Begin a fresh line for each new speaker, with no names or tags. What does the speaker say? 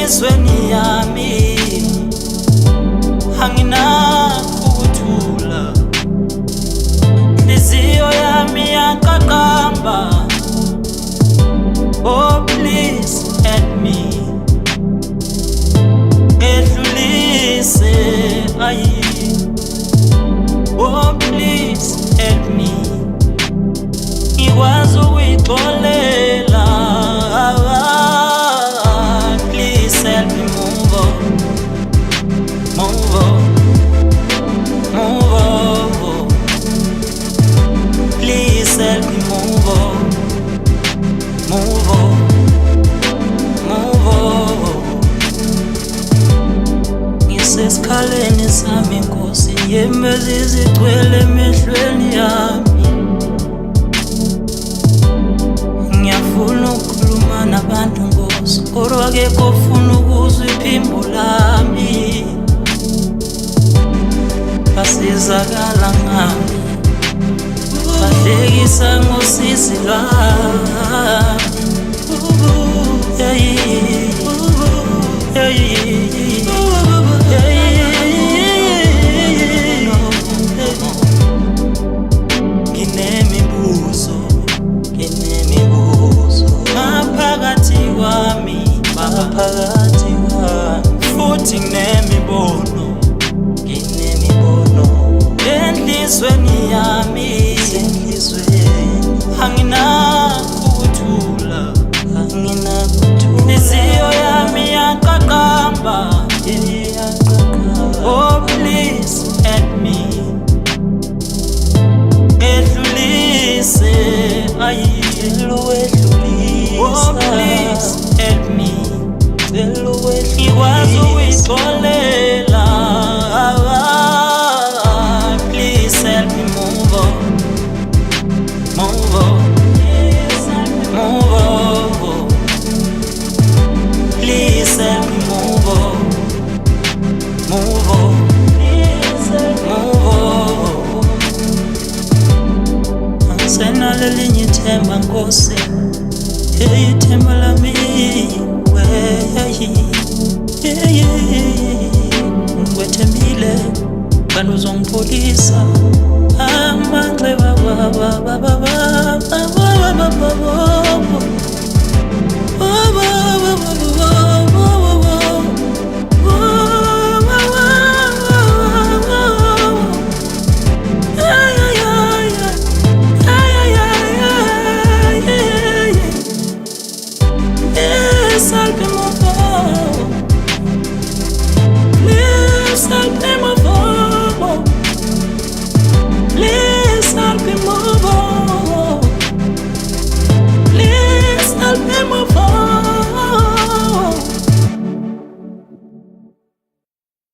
enhlizweni yami anginakho ukuthula, inhliziyo yami yaqaqamba. Oh please help me, edlulise ayi. Oh please help me, ngikwazi ukuyixolela. Please help me move on, move on, move on. Please help me move on, move on, move on. Ngisesikhaleni sami Nkosi, inyembezi zigcwele emehlweni yami. Ngiyafuna ukukhuluma nabantu Nkosi, kodwa akekho ofuna ukuzwa iphimbo lami. Basizakala ngami, bahlekisa ngosizi lwami. Nginemibuzo maphakathi kwami, futhi nginemibono enhlizweni yami, anginakho ukuthula, inhliziyo yami yaqaqamba. Oh please help me, edlulise ayi. Oh please help me, ngikwazi ukuyixolela. Please help me move on, move on, move on. Please help me move on, move on, move on. Angisenalo elinye ithemba Nkosi, ithemba lami ngwethembile, kanti uzongipholisa amanxeba